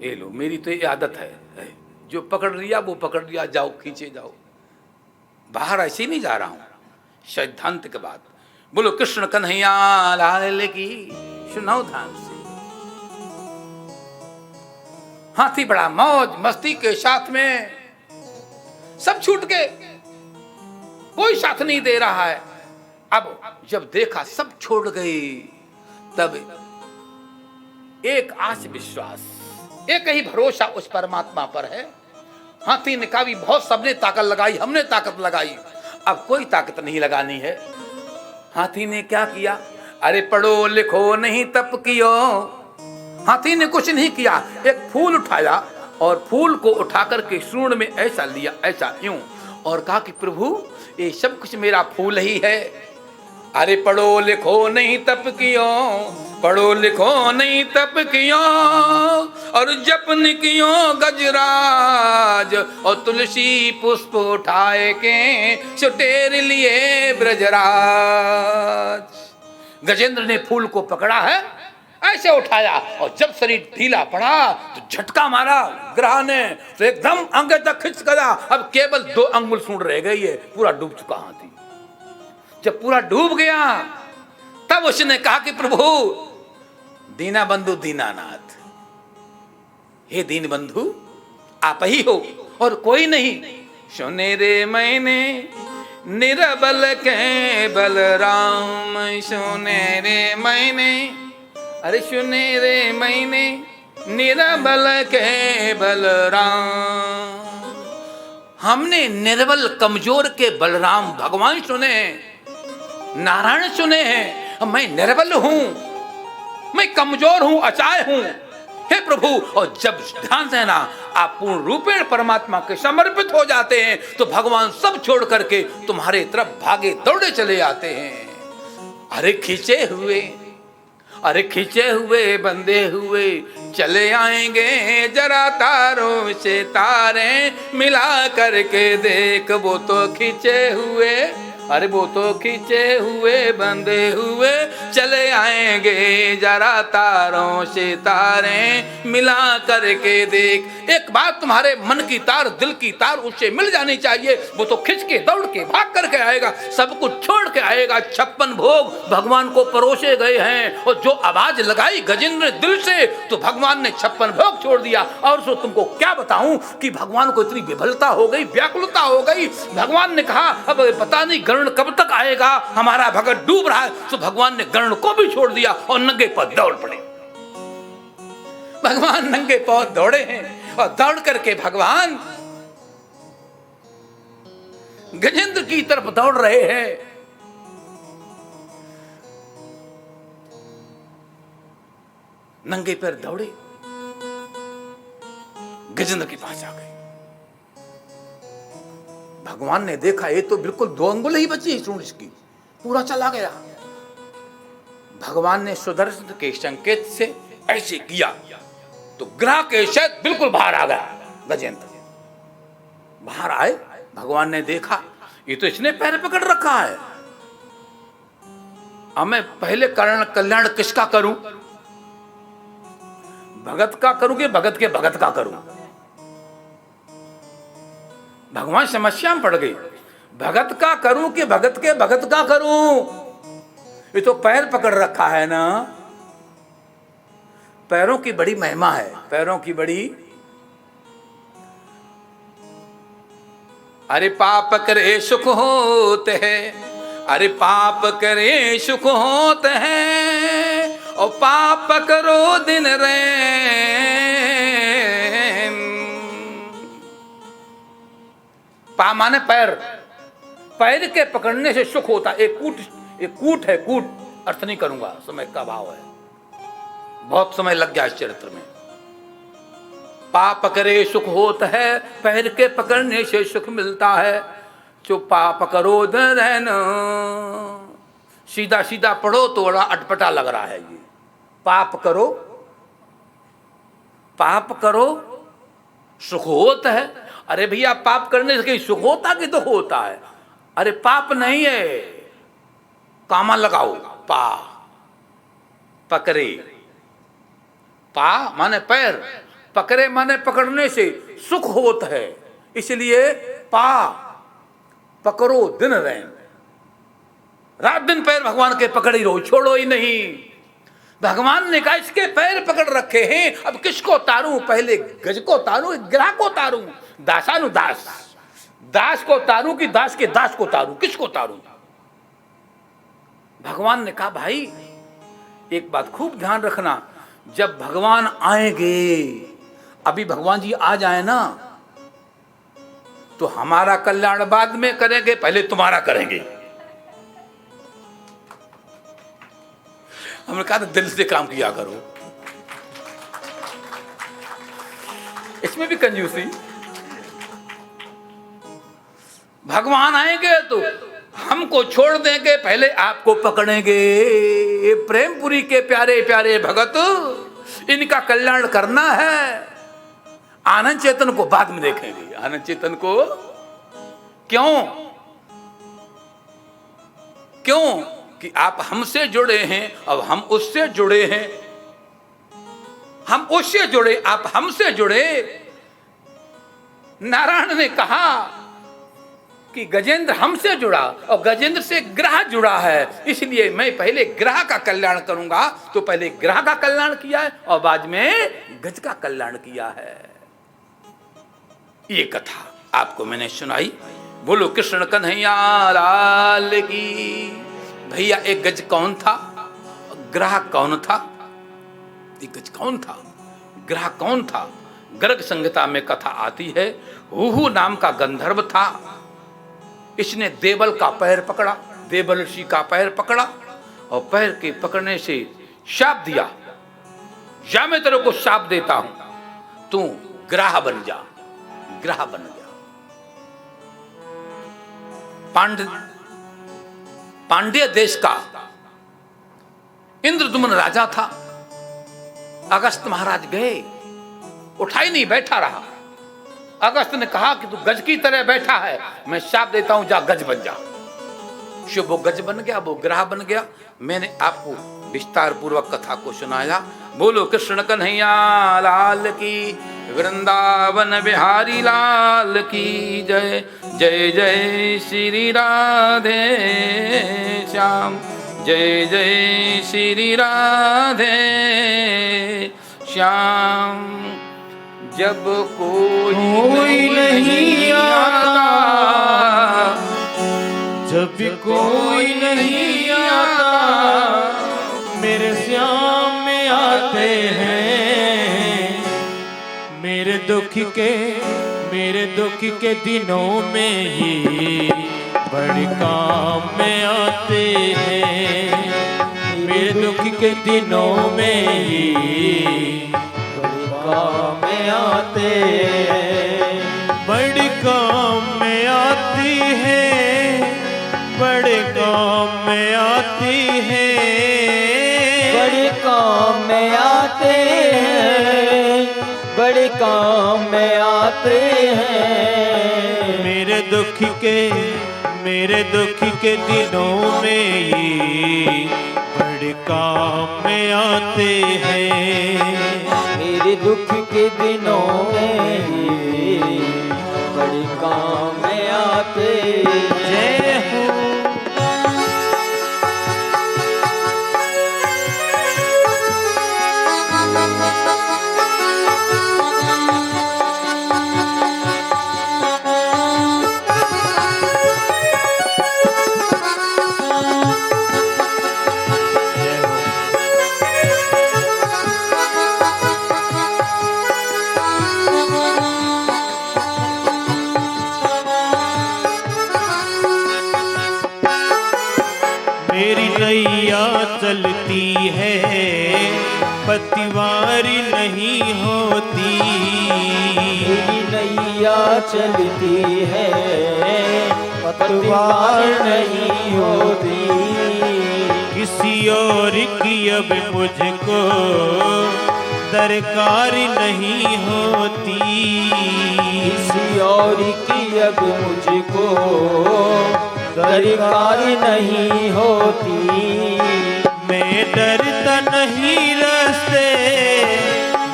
ये लो, मेरी तो ये आदत है, जो पकड़ लिया वो पकड़ लिया, जाओ खींचे जाओ। बाहर ऐसे ही नहीं जा रहा हूं, सिद्धांत के बाद। बोलो कृष्ण कन्हैया लाल की, सुनाओ ध्यान से। हाथी बड़ा मौज मस्ती के साथ में, सब छूट के, कोई साथ नहीं दे रहा है। अब जब देखा सब छोड़ गई, तब एक आश विश्वास, एक ही भरोसा उस परमात्मा पर है। हाथी ने कहा भी बहुत सबने ताकत लगाई, हमने ताकत लगाई, अब कोई ताकत नहीं लगानी है। हाथी ने क्या किया? अरे पढ़ो लिखो नहीं तप कियो। हाथी ने कुछ नहीं किया, एक फूल उठाया और फूल को उठाकर के सूंड में ऐसा लिया, ऐसा यूं, और कहा कि प्रभु ये सब कुछ मेरा फूल ही है। अरे पढ़ो लिखो नहीं तप कियो, पढ़ो लिखो नहीं तप कियो, और जपन कियो गजराज, और तुलसी पुष्प उठाए के सुटेर लिए ब्रजराज। गजेंद्र ने फूल को पकड़ा है, ऐसे उठाया, और जब शरीर ढीला पड़ा तो झटका मारा ग्रह ने, तो एकदम आगे तक खिंच गया। अब केवल 2 अंगुल सूंड रह गई है, पूरा डूब चुका हाथी। जब पूरा डूब गया तब उसने कहा कि प्रभु दीना बंधु दीनानाथ, हे दीन बंधु आप ही हो और कोई नहीं। सुने रे मैंने निरबल के बलराम, सुने रे मैंने, अरे सुने रे मैंने निरबल के बलराम। हमने निर्बल कमजोर के बलराम भगवान सुने, नारायण सुने हैं। मैं निर्बल हूं, मैं कमजोर हूं, असहाय हूं, हे प्रभु। और जब ध्यान देना आप पूर्ण रूपेण परमात्मा के समर्पित हो जाते हैं तो भगवान सब छोड़ करके तुम्हारे तरफ भागे दौड़े चले आते हैं। अरे खींचे हुए, अरे खींचे हुए बंधे हुए चले आएंगे, जरा तारों से तारे मिला करके देख, वो तो खींचे हुए, अरे वो तो खींचे हुए बंधे हुए चले आएंगे, जरा तारों से तारे मिला करके देख। एक बात तुम्हारे मन की तार, दिल की तार उससे मिल जानी चाहिए, वो तो खिंच के दौड़ के भाग करके आएगा, सब कुछ छोड़ के आएगा। 56 भोग भगवान को परोसे गए हैं, और जो आवाज लगाई गजेंद्र ने दिल से, तो भगवान ने 56 भोग छोड़ दिया। और सो तुमको क्या बताऊं कि भगवान को इतनी विफलता हो गई, व्याकुलता हो गई। भगवान ने कहा अब पता नहीं गरुण कब तक आएगा, हमारा भगत डूब रहा है। तो भगवान ने गरुण को भी छोड़ दिया और नंगे पांव दौड़ पड़े। भगवान नंगे पांव दौड़े हैं, और दौड़ करके भगवान गजेंद्र की तरफ दौड़ रहे हैं। नंगे पैर दौड़े, गजेंद्र के पास आ गए। भगवान ने देखा ये तो बिल्कुल 2 अंगुल ही बची है सूंड इसकी, पूरा चला गया। भगवान ने सुदर्शन के संकेत से ऐसे किया तो ग्रह के शहद बिल्कुल बाहर आ गया। गजेंद्र बाहर आए, भगवान ने देखा ये तो इसने पैर पकड़ रखा है। अब मैं पहले कल्याण किसका करूं? भगत का करूं कि भगत के भगत का करूं? भगवान समस्या में पड़ गई, भगत का करूं कि भगत के भगत का करूं? ये तो पैर पकड़ रखा है ना। पैरों की बड़ी महिमा है, पैरों की बड़ी। अरे पाप करे सुख होते हैं, अरे पाप करे सुख होते हैं, और पाप करो दिन रैन। पा माने पैर, पैर के पकड़ने से सुख होता। एक कूट है, कूट अर्थ नहीं करूंगा, समय का भाव है, बहुत समय लग गया इस चरित्र में। पाप करे सुख होता है, पैर के पकड़ने से सुख मिलता है। जो पाप करो रहन, सीधा सीधा पढ़ो तो बड़ा अटपटा लग रहा है ये। पाप करो, पाप करो सुख होता है। अरे भैया पाप करने से कहीं सुख होता कि दुख होता है? अरे पाप नहीं है, कामा लगाओ, पा पकड़े, पा माने पैर, पकड़े माने पकड़ने से सुख होता है, इसलिए पा पकड़ो दिन रैन, रात दिन पैर भगवान के पकड़ ही रहो, छोड़ो ही नहीं। भगवान ने कहा इसके पैर पकड़ रखे हैं, अब किसको तारूं, पहले गज को तारूं, ग्रह को तारूं, दासानुदास, दास को तारूं कि दास के दास को तारूं, किसको तारूं। भगवान ने कहा भाई एक बात खूब ध्यान रखना, जब भगवान आएंगे, अभी भगवान जी आ जाए ना तो हमारा कल्याण बाद में करेंगे, पहले तुम्हारा करेंगे। हमने कहा दिल से काम किया करो, इसमें भी कंजूसी। भगवान आएंगे तो हमको छोड़ देंगे, पहले आपको पकड़ेंगे। प्रेमपुरी के प्यारे प्यारे भगत, इनका कल्याण करना है, आनंद चेतन को बाद में देखेंगे। आनंद चेतन को क्यों क्यों कि आप हमसे जुड़े हैं, अब हम उससे जुड़े हैं, हम उससे जुड़े, आप हमसे जुड़े। नारायण ने कहा कि गजेंद्र हमसे जुड़ा और गजेंद्र से ग्रह जुड़ा है, इसलिए मैं पहले ग्रह का कल्याण करूंगा, तो पहले ग्रह का कल्याण किया है और बाद में गज का कल्याण किया है। ये कथा आपको मैंने सुनाई। बोलो कृष्ण कन्हैया लाल की। भैया एक गज कौन था, ग्रह कौन था, एक गज कौन था, ग्रह कौन था। गर्ग संहिता में कथा आती है, हुहु नाम का गंधर्व था, इसने देवल का पैर पकड़ा, देवल ऋषि का पैर पकड़ा और पैर के पकड़ने से शाप दिया, या मैं तेरे को शाप देता हूं, तू ग्रह बन जा। ग्रह बन गया। पांड्य देश का इंद्रदुम्न राजा था। अगस्त महाराज गए, उठा ही नहीं, बैठा रहा। अगस्त ने कहा कि तू गज की तरह बैठा है, मैं शाप देता हूं, जा गज बन जा। शुभ वो गज बन गया, वो ग्रह बन गया। मैंने आपको विस्तार पूर्वक कथा को सुनाया। बोलो कृष्ण कन्हैया लाल की, वृंदावन बिहारी लाल की जय। जय जय श्री राधे श्याम, जय जय श्री राधे श्याम। जब कोई नहीं आता, जब कोई नहीं आता, मेरे श्याम में आते हैं। मेरे दुख के दिनों में ही बड़े काम में आते हैं। मेरे दुख के दिनों में ही बड़े काम में आते हैं। बड़े काम में आती है, बड़े काम में आती है, बड़े काम में आते हैं, बड़े काम में आते हैं। मेरे दुख के दिनों में ही बड़े काम में आते हैं। मेरे दुख के दिनों में ही बड़े काम में आते हैं। जय हो। मेरी नैया चलती है, पतिवारी नहीं होती। मेरी नैया चलती है, पतवार नहीं होती। किसी और की अब मुझको दरकार नहीं होती। किसी और की अब मुझको दरकार नहीं होती। मैं डरता नहीं रास्ते,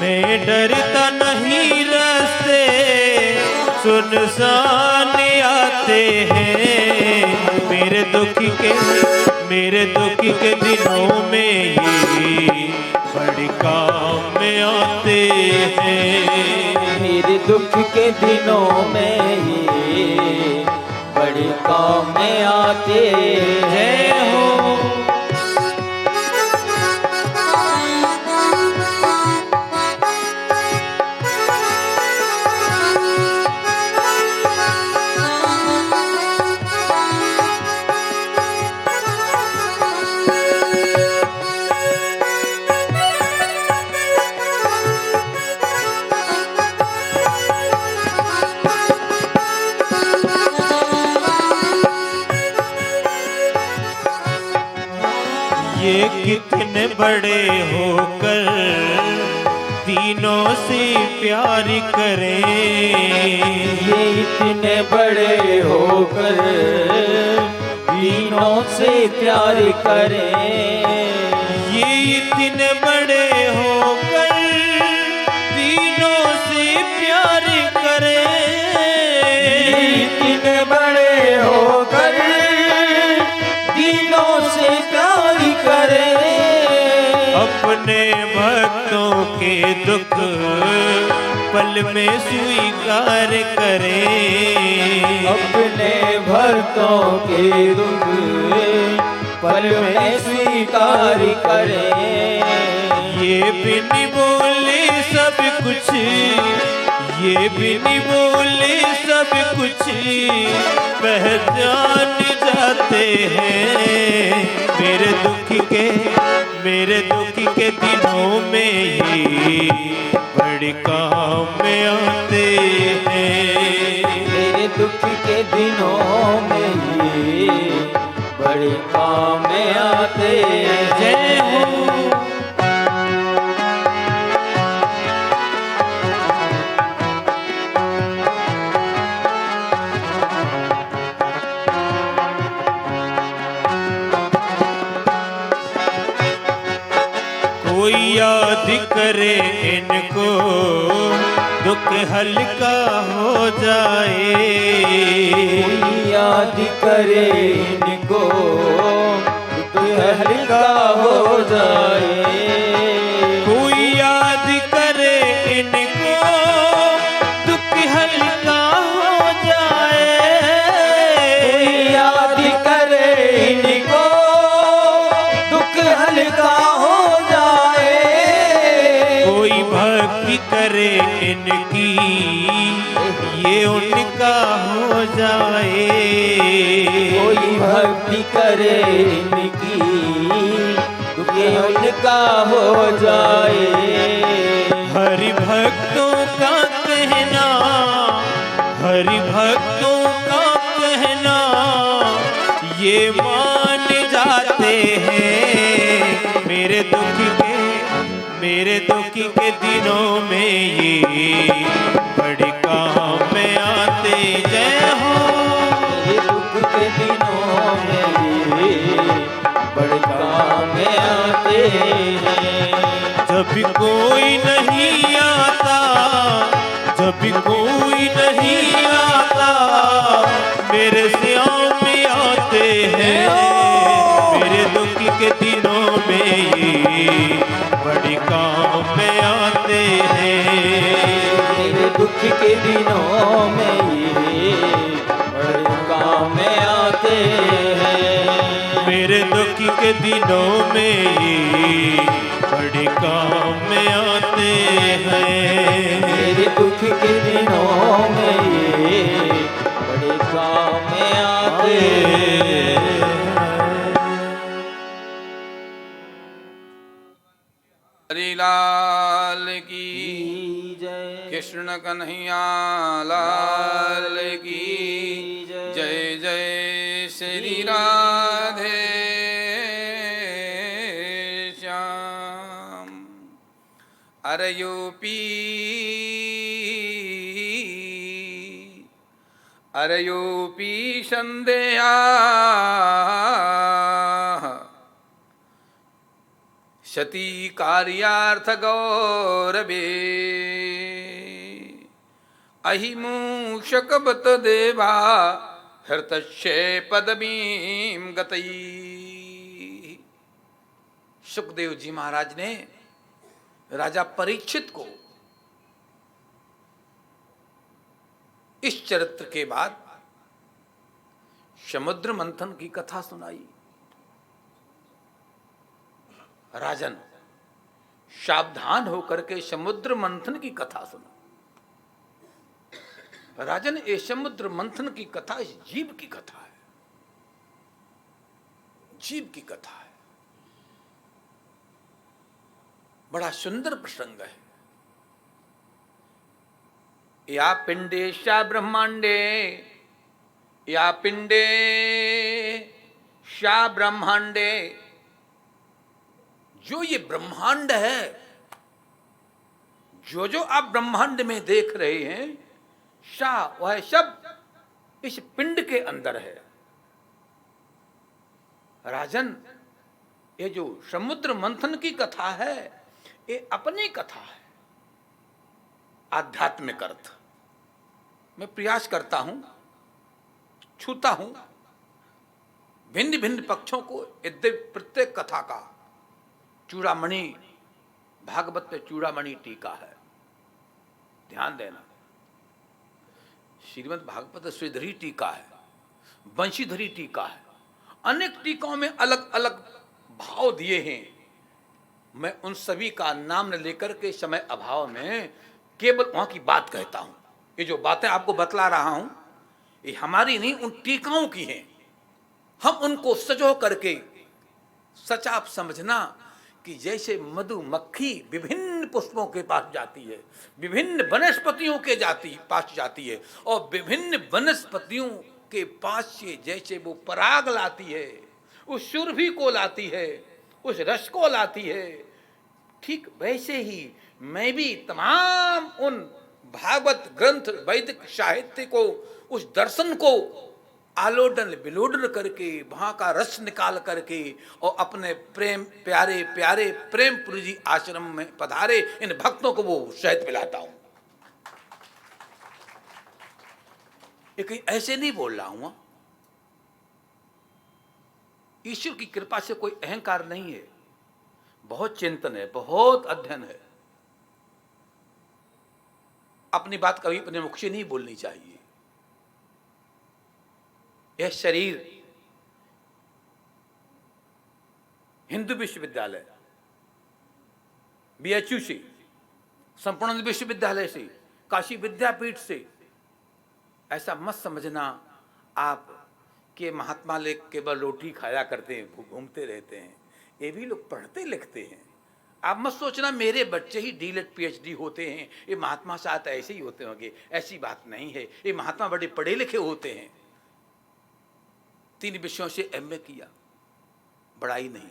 मैं डरता नहीं अफसाने आते हैं मेरे दुख के दिनों में ये बड़े काम में आते हैं। मेरे दुख के दिनों में ये बड़े काम में आते हैं हो। ये कितने बड़े होकर तीनों से प्यार करें। ये इतने बड़े होकर तीनों से प्यार करें। ये इतने बड़े होकर तीनों से प्यार करें। ये इतने बड़े होकर तीनों से प्यार करें। अपने भक्तों के दुख पल में स्वीकार करें। अपने भक्तों के दुख पल में स्वीकार करें। ये भी नहीं बोले सब कुछ, ये भी नहीं बोले सब कुछ पहचान जाते हैं। मेरे दुख के दिनों में ये बड़े काम में आते हैं। मेरे दुख के दिनों में ये बड़े काम में आते हैं। जय हो। कोई याद करे इनको दुख हल्का हो जाए। कोई याद करे इनको दुख हल्का हो जाए। कोई याद करे इनको दुख हल्का हो जाए। कोई याद करे इनको दुख हल्का हो जाए। कोई भक्ति करे इनकी ये उनका हो जाए। कोई भक्ति करे इनकी ये उनका हो जाए। हरि भक्तों का कहना, हरि भक्तों का कहना ये मान जाते हैं। मेरे दुख के दिनों में ये बड़े काम में आते। जय हो। मेरे दुख के दिनों में ये बड़े काम में आते हैं। जब कोई नहीं आता, जब कोई नहीं आता मेरे श्याम में आते हैं। मेरे दुख के दिनों में ये बड़े काम में आते हैं। मेरे दुख के दिनों में ये बड़े काम में आते हैं। मेरे दुख के दिनों में ये बड़े काम में आते हैं। मेरे दुख के दिनों में ये बड़े काम में आते हैं। हरि लाल की जय। कृष्ण कन्हैया लाल की जय। जय श्री राधे श्याम। अरे यूपी, अरे यूपी संध्या शती कार्यार्थ गौरवे अहिमूषकवत देवा हृतश्चे पदवीं गतई। सुखदेव जी महाराज ने राजा परीक्षित को इस चरित्र के बाद समुद्र मंथन की कथा सुनाई। राजन, सावधान होकर के समुद्र मंथन की कथा सुनो। राजन, ये समुद्र मंथन की कथा इस जीव की कथा है, जीव की कथा है। बड़ा सुंदर प्रसंग है। या पिंडेशा ब्रह्मांडे, या पिंडे शा ब्रह्मांडे, जो ये ब्रह्मांड है, जो जो आप ब्रह्मांड में देख रहे हैं, शाह वह सब इस पिंड के अंदर है। राजन, ये जो समुद्र मंथन की कथा है, ये अपनी कथा है, आध्यात्मिक अर्थ। मैं प्रयास करता हूं, छूता हूं भिन्न भिन्न पक्षों को। प्रत्येक कथा का चूड़ामणि, भागवत में चूड़ामणि टीका है, ध्यान देना। श्रीमद् भागवत श्रीधरी टीका है, वंशीधरी टीका है, अनेक टीकाओं में अलग अलग भाव दिए हैं। मैं उन सभी का नाम न लेकर के समय अभाव में केवल वहां की बात कहता हूं। ये जो बातें आपको बतला रहा हूं, ये हमारी नहीं, उन टीकाओं की हैं। हम उनको सजो करके, सच आप समझना कि जैसे मधुमक्खी विभिन्न पुष्पों के पास जाती है, विभिन्न वनस्पतियों के पास जाती है, और विभिन्न वनस्पतियों के पास से जैसे वो पराग लाती है, उस सुरभि को लाती है, उस रस को लाती है, ठीक वैसे ही मैं भी तमाम उन भागवत ग्रंथ, वैदिक साहित्य को, उस दर्शन को आलोडन विलोडन करके, वहां का रस निकाल करके, और अपने प्रेम प्यारे प्यारे प्रेमपुरी जी आश्रम में पधारे इन भक्तों को वो शहद पिलाता हूं। लेकिन ऐसे नहीं बोल रहा हूं। ईश्वर की कृपा से कोई अहंकार नहीं है, बहुत चिंतन है, बहुत अध्ययन है। अपनी बात कभी अपने मुख से नहीं बोलनी चाहिए। यह शरीर हिंदू विश्वविद्यालय, बीएचयू से, संपूर्ण विश्वविद्यालय से, काशी विद्यापीठ से, ऐसा मत समझना आप कि महात्मा लोग केवल रोटी खाया करते हैं, घूमते रहते हैं। ये भी लोग पढ़ते लिखते हैं। आप मत सोचना मेरे बच्चे ही डीलेट पीएचडी होते हैं, ये महात्मा साथ ऐसे ही होते होंगे। ऐसी बात नहीं है। ये महात्मा बड़े पढ़े लिखे होते हैं। 3 विषयों से एमए किया, बड़ाई नहीं।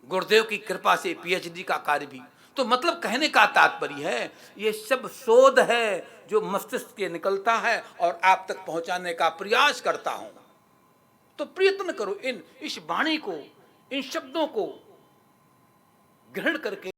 गुरुदेव की कृपा से पीएचडी का कार्य भी। तो मतलब कहने का तात्पर्य है, ये सब शोध है जो मस्तिष्क के निकलता है और आप तक पहुंचाने का प्रयास करता हूं। तो प्रयत्न करो इस वाणी को, इन शब्दों को ग्रहण करके